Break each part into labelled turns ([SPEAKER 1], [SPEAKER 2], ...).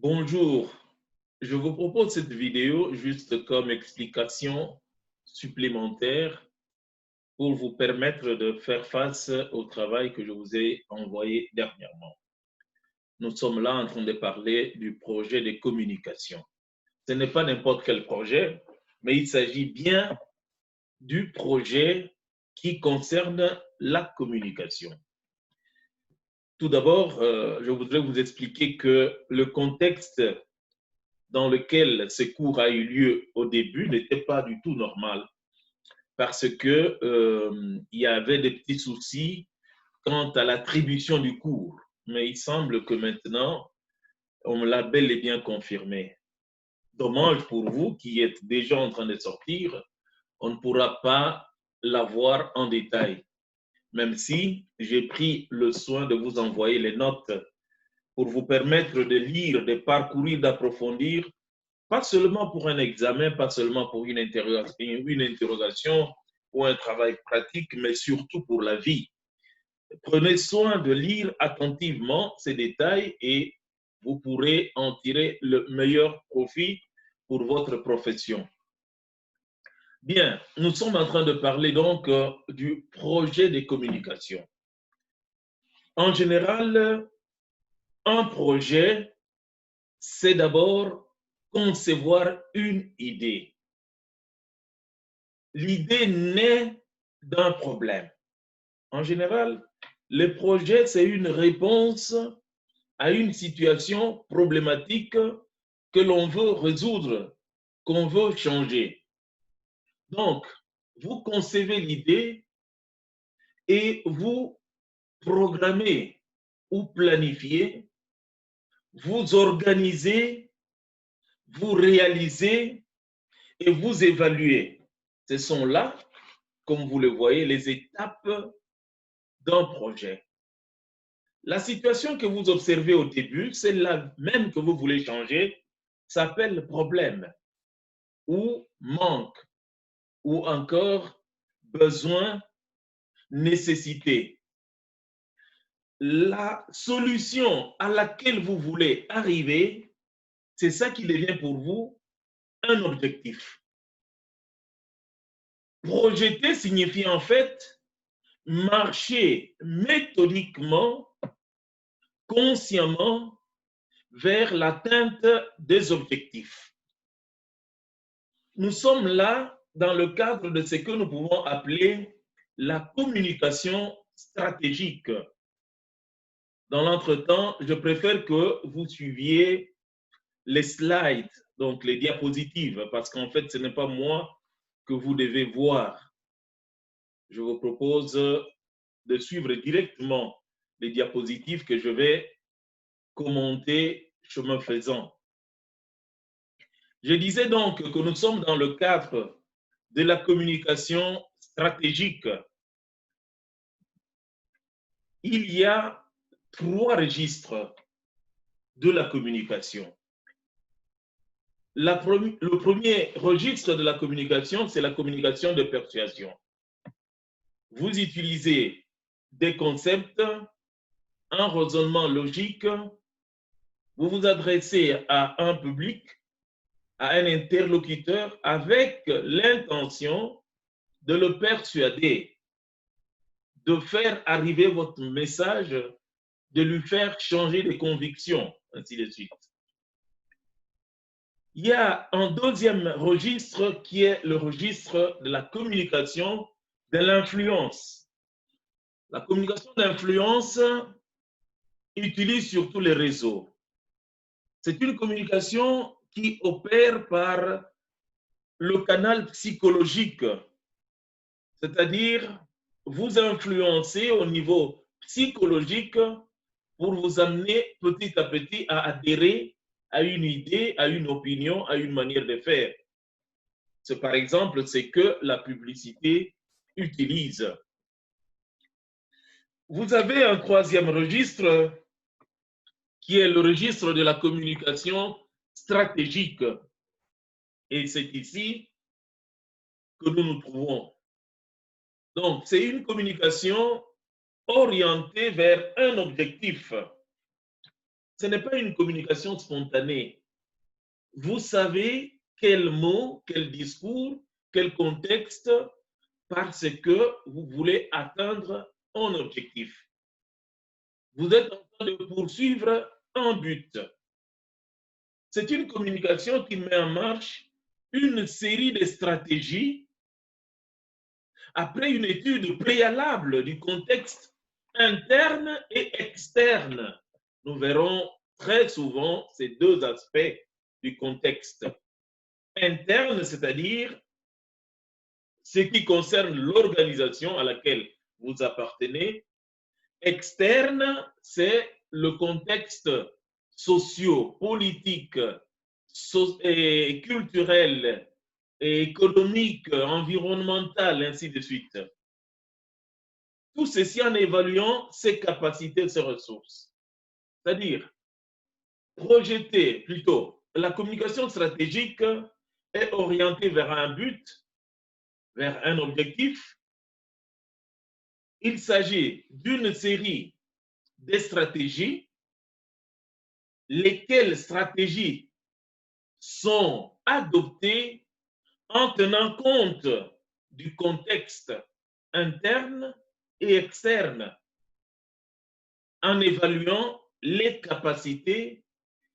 [SPEAKER 1] Bonjour, je vous propose cette vidéo juste comme explication supplémentaire pour vous permettre de faire face au travail que je vous ai envoyé dernièrement. Nous sommes là en train de parler du projet de communication. Ce n'est pas n'importe quel projet, mais il s'agit bien du projet qui concerne la communication. Tout d'abord, je voudrais vous expliquer que le contexte dans lequel ce cours a eu lieu au début n'était pas du tout normal parce que il y avait des petits soucis quant à l'attribution du cours. Mais il semble que maintenant, on me l'a bel et bien confirmé. Dommage pour vous qui êtes déjà en train de sortir, on ne pourra pas l'avoir en détail, même si j'ai pris le soin de vous envoyer les notes pour vous permettre de lire, de parcourir, d'approfondir, pas seulement pour un examen, pas seulement pour une interrogation ou un travail pratique, mais surtout pour la vie. Prenez soin de lire attentivement ces détails et vous pourrez en tirer le meilleur profit pour votre profession. Bien, nous sommes en train de parler donc du projet de communication. En général, un projet, c'est d'abord concevoir une idée. L'idée naît d'un problème. En général, le projet, c'est une réponse à une situation problématique que l'on veut résoudre, qu'on veut changer. Donc, vous concevez l'idée et vous programmez ou planifiez, vous organisez, vous réalisez et vous évaluez. Ce sont là, comme vous le voyez, les étapes d'un projet. La situation que vous observez au début, celle-là même que vous voulez changer, s'appelle problème ou manque ou encore besoin, nécessité. La solution à laquelle vous voulez arriver, c'est ça qui devient pour vous un objectif. Projeter signifie en fait marcher méthodiquement, consciemment vers l'atteinte des objectifs. Nous sommes là dans le cadre de ce que nous pouvons appeler la communication stratégique. Dans l'entretemps, je préfère que vous suiviez les slides, donc les diapositives, parce qu'en fait, ce n'est pas moi que vous devez voir. Je vous propose de suivre directement les diapositives que je vais commenter chemin faisant. Je disais donc que nous sommes dans le cadre de la communication stratégique. Il y a trois registres de la communication. Le premier registre de la communication, c'est la communication de persuasion. Vous utilisez des concepts, un raisonnement logique, vous vous adressez à un public, à un interlocuteur avec l'intention de le persuader, de faire arriver votre message, de lui faire changer de conviction, ainsi de suite. Il y a un deuxième registre qui est le registre de la communication de l'influence. La communication d'influence utilise surtout les réseaux. C'est une communication qui opère par le canal psychologique, c'est-à-dire vous influencer au niveau psychologique pour vous amener petit à petit à adhérer à une idée, à une opinion, à une manière de faire. C'est par exemple ce que la publicité utilise. Vous avez un troisième registre qui est le registre de la communication stratégique. Et c'est ici que nous nous trouvons. Donc, c'est une communication orientée vers un objectif. ce n'est pas une communication spontanée. Vous savez quel mot, quel discours, quel contexte, parce que vous voulez atteindre un objectif. Vous êtes en train de poursuivre un but. C'est une communication qui met en marche une série de stratégies après une étude préalable du contexte interne et externe. Nous verrons très souvent ces deux aspects du contexte. Interne, c'est-à-dire ce qui concerne l'organisation à laquelle vous appartenez. Externe, c'est le contexte socio-politique, et culturel, et économique, environnemental, ainsi de suite. Tout ceci en évaluant ses capacités, ses ressources. C'est-à-dire, projeter plutôt, la communication stratégique est orientée vers un but, vers un objectif. Il s'agit d'une série de stratégies, lesquelles stratégies sont adoptées en tenant compte du contexte interne et externe, en évaluant les capacités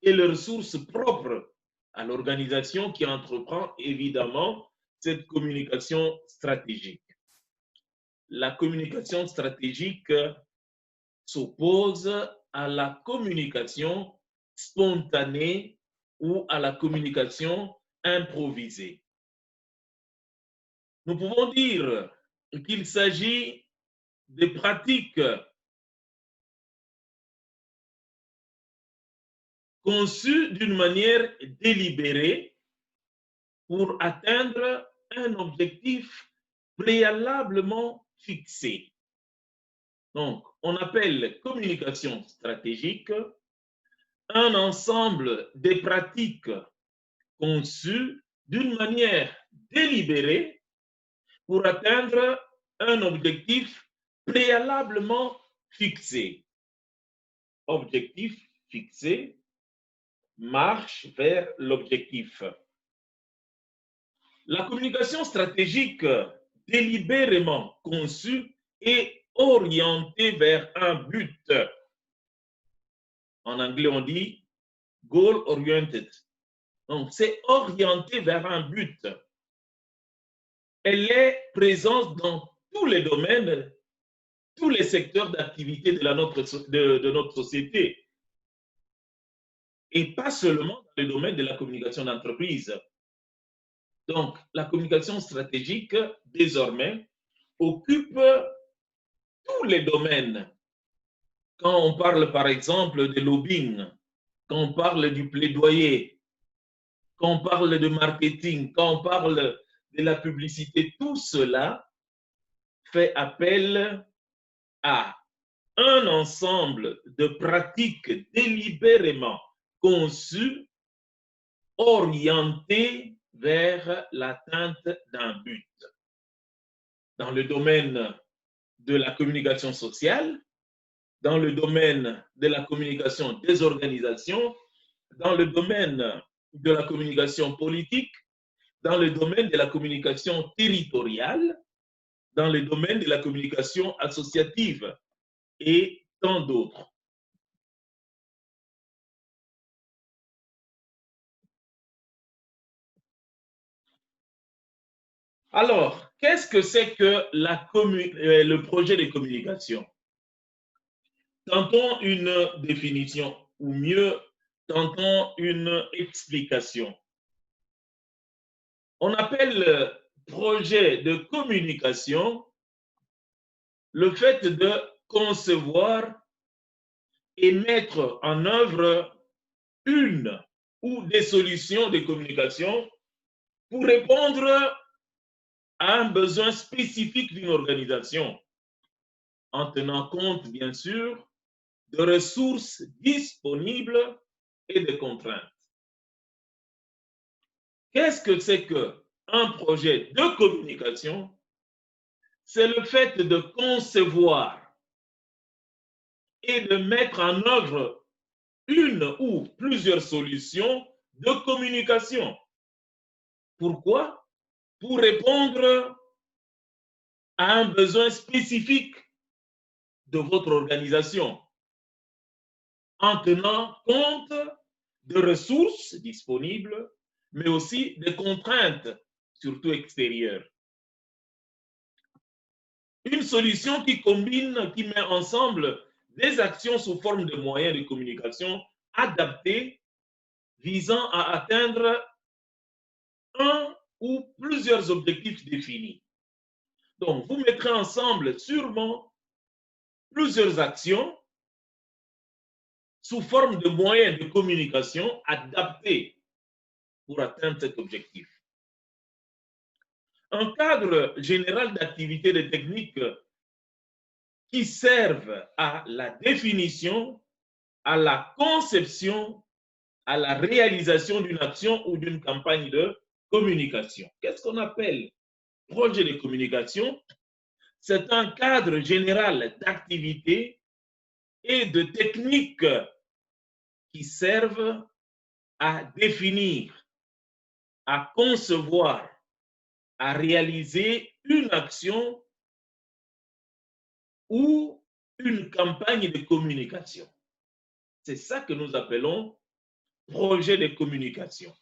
[SPEAKER 1] et les ressources propres à l'organisation qui entreprend évidemment cette communication stratégique. La communication stratégique s'oppose à la communication spontanée ou à la communication improvisée. Nous pouvons dire qu'il s'agit de pratiques conçues d'une manière délibérée pour atteindre un objectif préalablement fixé. Donc, on appelle communication stratégique un ensemble de pratiques conçues d'une manière délibérée pour atteindre un objectif préalablement fixé. Objectif fixé, marche vers l'objectif. La communication stratégique délibérément conçue est orientée vers un but. En anglais, on dit goal oriented. Donc, c'est orienté vers un but. Elle est présente dans tous les domaines, tous les secteurs d'activité de notre société. Et pas seulement dans le domaine de la communication d'entreprise. Donc, la communication stratégique, désormais, occupe tous les domaines. Quand on parle, par exemple, de lobbying, quand on parle du plaidoyer, quand on parle de marketing, quand on parle de la publicité, tout cela fait appel à un ensemble de pratiques délibérément conçues, orientées vers l'atteinte d'un but. Dans le domaine de la communication sociale, dans le domaine de la communication des organisations, dans le domaine de la communication politique, dans le domaine de la communication territoriale, dans le domaine de la communication associative et tant d'autres. Alors, qu'est-ce que c'est que le projet de communication? Tentons une définition, ou mieux, tentons une explication. On appelle projet de communication le fait de concevoir et mettre en œuvre une ou des solutions de communication pour répondre à un besoin spécifique d'une organisation, en tenant compte, bien sûr, de ressources disponibles et de contraintes. Qu'est-ce que c'est qu'un projet de communication? C'est le fait de concevoir et de mettre en œuvre une ou plusieurs solutions de communication. Pourquoi? Pour répondre à un besoin spécifique de votre organisation, en tenant compte de ressources disponibles, mais aussi des contraintes, surtout extérieures. Une solution qui combine, qui met ensemble des actions sous forme de moyens de communication adaptés visant à atteindre un ou plusieurs objectifs définis. Donc, vous mettrez ensemble sûrement plusieurs actions sous forme de moyens de communication adaptés pour atteindre cet objectif. Un cadre général d'activités et de techniques qui servent à la définition, à la conception, à la réalisation d'une action ou d'une campagne de communication. Qu'est-ce qu'on appelle projet de communication? C'est un cadre général d'activités et de techniques qui servent à définir, à concevoir, à réaliser une action ou une campagne de communication. C'est ça que nous appelons projet de communication.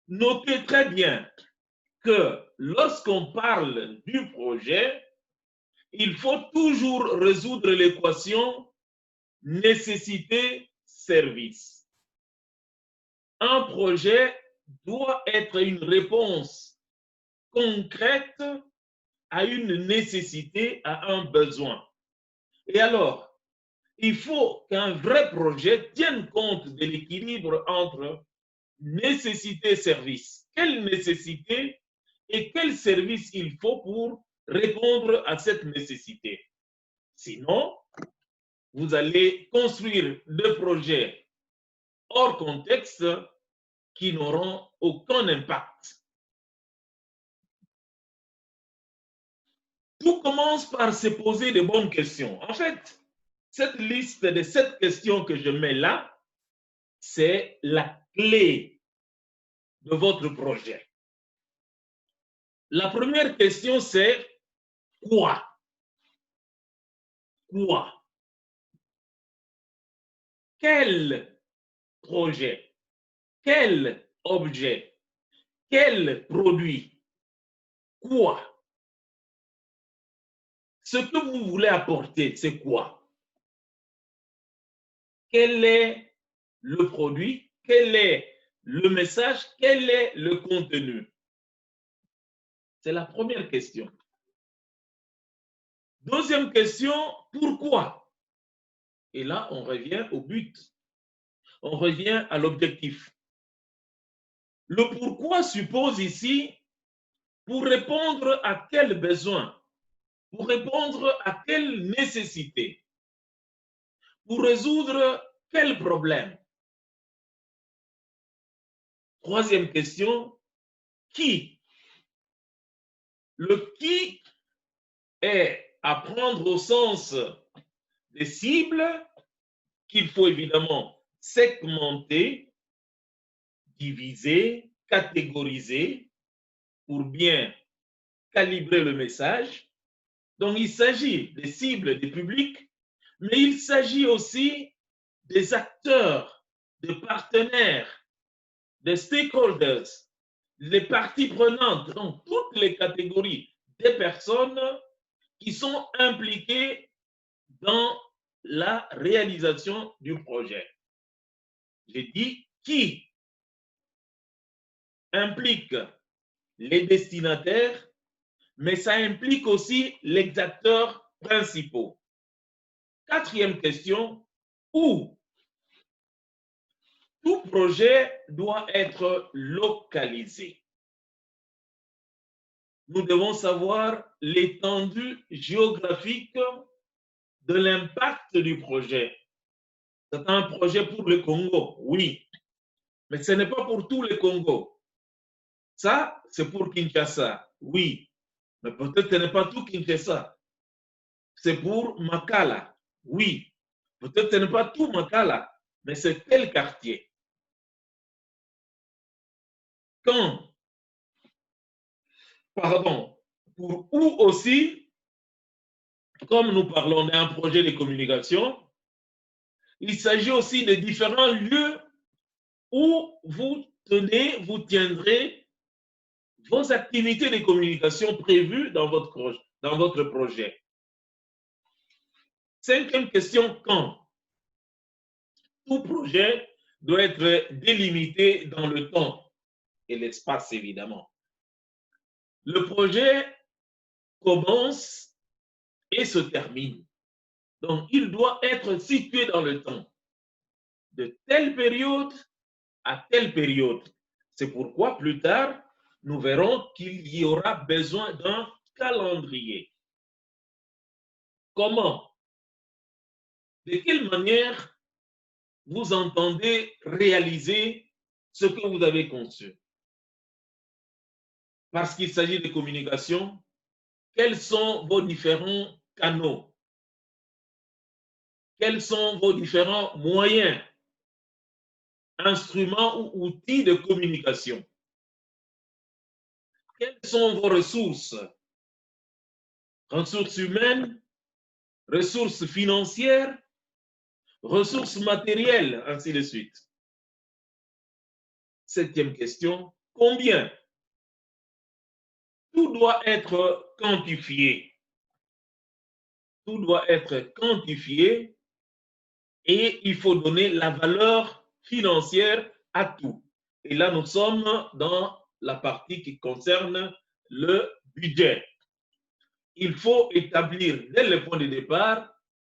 [SPEAKER 1] Notez très bien que lorsqu'on parle du projet, il faut toujours résoudre l'équation nécessité-service. Un projet doit être une réponse concrète à une nécessité, à un besoin. Et alors, il faut qu'un vrai projet tienne compte de l'équilibre entre nécessité et service. Quelle nécessité et quel service il faut pour répondre à cette nécessité. Sinon, vous allez construire des projets hors contexte qui n'auront aucun impact. Tout commence par se poser de bonnes questions. En fait, cette liste de 7 questions que je mets là, c'est la clé de votre projet. La première question, c'est quoi? Quoi? Quel projet? Quel objet? Quel produit? Quoi? Ce que vous voulez apporter, c'est quoi? Quel est le produit? Quel est le message? Quel est le contenu? C'est la première question. Deuxième question, pourquoi? Et là, on revient au but. On revient à l'objectif. Le pourquoi suppose ici pour répondre à quel besoin? Pour répondre à quelle nécessité? Pour résoudre quel problème? Troisième question, qui? Le qui est à prendre au sens des cibles qu'il faut évidemment segmenter, diviser, catégoriser pour bien calibrer le message. Donc, il s'agit des cibles, des publics, mais il s'agit aussi des acteurs, des partenaires, des stakeholders, les parties prenantes, donc toutes les catégories des personnes qui sont impliquées dans la réalisation du projet. J'ai dit qui implique les destinataires, mais ça implique aussi les acteurs principaux. Quatrième question, où? Tout projet doit être localisé. Nous devons savoir l'étendue géographique de l'impact du projet. C'est un projet pour le Congo, oui, mais ce n'est pas pour tout le Congo. Ça, c'est pour Kinshasa, oui, mais peut-être ce n'est pas tout Kinshasa. C'est pour Makala, oui, peut-être ce n'est pas tout Makala, mais c'est tel quartier. Quand, pardon, pour où aussi, comme nous parlons d'un projet de communication, il s'agit aussi de différents lieux où vous tiendrez vos activités de communication prévues dans votre projet. Cinquième question, quand? Tout projet doit être délimité dans le temps et l'espace, évidemment. Le projet commence et se termine. Donc, il doit être situé dans le temps, de telle période à telle période. C'est pourquoi plus tard, nous verrons qu'il y aura besoin d'un calendrier. Comment? De quelle manière vous entendez réaliser ce que vous avez conçu? Parce qu'il s'agit de communication, quels sont vos différents canaux? Quels sont vos différents moyens, instruments ou outils de communication? Quelles sont vos ressources? Ressources humaines, ressources financières, ressources matérielles, ainsi de suite. Septième question, combien? Tout doit être quantifié. Tout doit être quantifié et il faut donner la valeur financière à tout. Et là, nous sommes dans la partie qui concerne le budget. Il faut établir dès le point de départ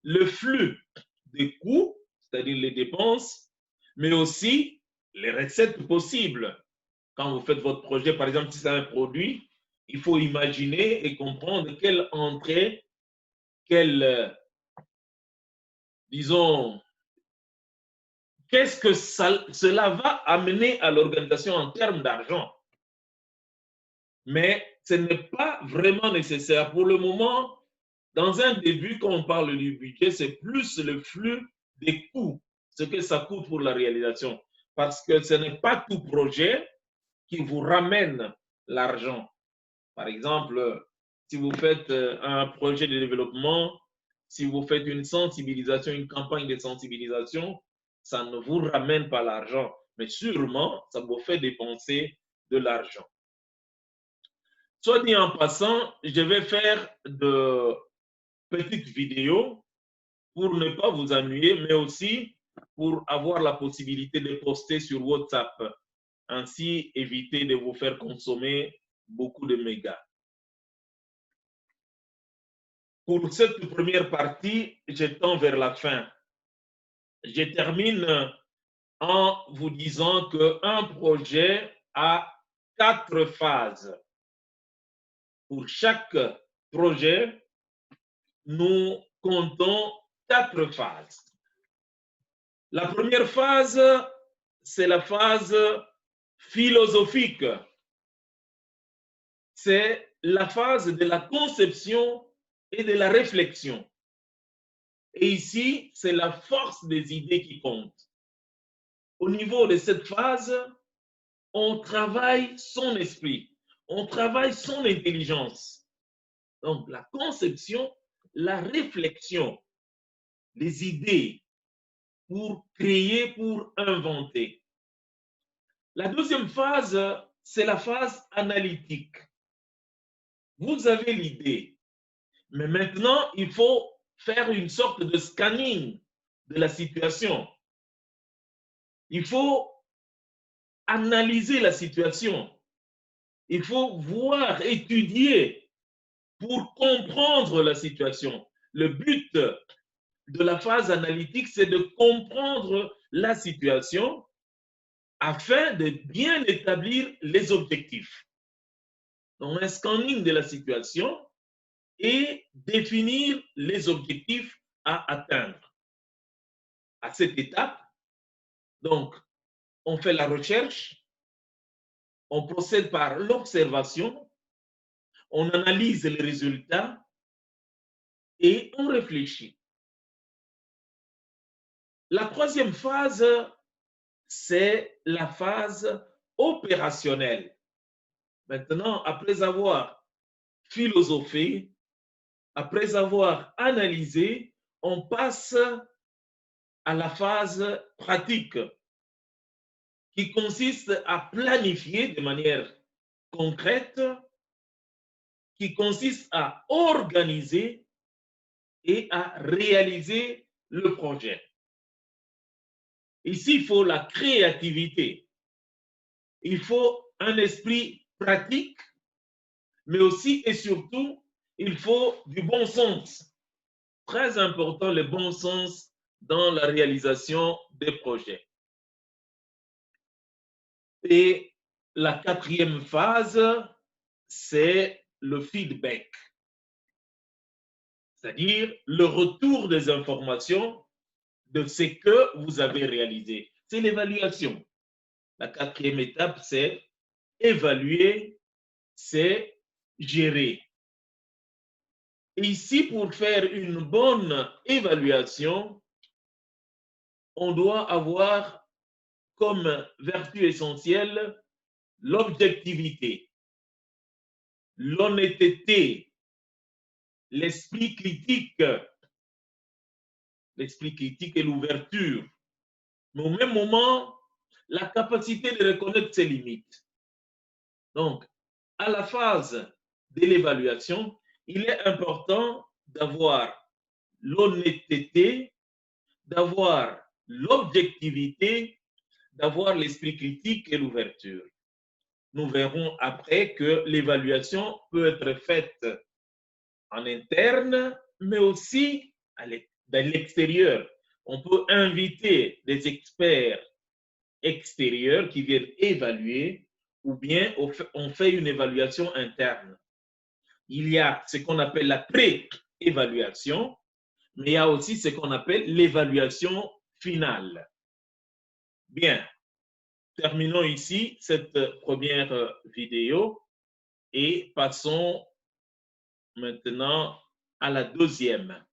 [SPEAKER 1] le flux des coûts, c'est-à-dire les dépenses, mais aussi les recettes possibles. Quand vous faites votre projet, par exemple, si c'est un produit, il faut imaginer et comprendre quelle entrée, disons, qu'est-ce que cela va amener à l'organisation en termes d'argent. Mais ce n'est pas vraiment nécessaire. Pour le moment, dans un début, quand on parle du budget, c'est plus le flux des coûts, ce que ça coûte pour la réalisation. Parce que ce n'est pas tout projet qui vous ramène l'argent. Par exemple, si vous faites un projet de développement, si vous faites une sensibilisation, une campagne de sensibilisation, ça ne vous ramène pas l'argent, mais sûrement, ça vous fait dépenser de l'argent. Soit dit en passant, je vais faire de petites vidéos pour ne pas vous ennuyer, mais aussi pour avoir la possibilité de poster sur WhatsApp. Ainsi, éviter de vous faire consommer beaucoup de mégas. Pour cette première partie, je tends vers la fin. Je termine en vous disant qu'un projet a 4 phases. Pour chaque projet, nous comptons 4 phases. La première phase, c'est la phase philosophique. C'est la phase de la conception et de la réflexion. Et ici, c'est la force des idées qui compte. Au niveau de cette phase, on travaille son esprit, on travaille son intelligence. Donc, la conception, la réflexion, les idées pour créer, pour inventer. La deuxième phase, c'est la phase analytique. Vous avez l'idée, mais maintenant, il faut faire une sorte de scanning de la situation. Il faut analyser la situation. Il faut voir, étudier pour comprendre la situation. Le but de la phase analytique, c'est de comprendre la situation afin de bien établir les objectifs. Donc, un scanning de la situation et définir les objectifs à atteindre. À cette étape, donc, on fait la recherche, on procède par l'observation, on analyse les résultats et on réfléchit. La troisième phase, c'est la phase opérationnelle. Maintenant, après avoir philosophé, après avoir analysé, on passe à la phase pratique qui consiste à planifier de manière concrète, qui consiste à organiser et à réaliser le projet. Ici, il faut la créativité, il faut un esprit pratique, mais aussi et surtout, il faut du bon sens. Très important, le bon sens dans la réalisation des projets. Et la quatrième phase, c'est le feedback, c'est-à-dire le retour des informations de ce que vous avez réalisé. C'est l'évaluation. La quatrième étape, c'est évaluer, c'est gérer. Et ici, pour faire une bonne évaluation, on doit avoir comme vertu essentielle l'objectivité, l'honnêteté, l'esprit critique et l'ouverture. Mais au même moment, la capacité de reconnaître ses limites. Donc, à la phase de l'évaluation, il est important d'avoir l'honnêteté, d'avoir l'objectivité, d'avoir l'esprit critique et l'ouverture. Nous verrons après que l'évaluation peut être faite en interne, mais aussi dans l'extérieur. On peut inviter des experts extérieurs qui viennent évaluer, ou bien on fait une évaluation interne. Il y a ce qu'on appelle la pré-évaluation, mais il y a aussi ce qu'on appelle l'évaluation finale. Bien, terminons ici cette première vidéo et passons maintenant à la deuxième.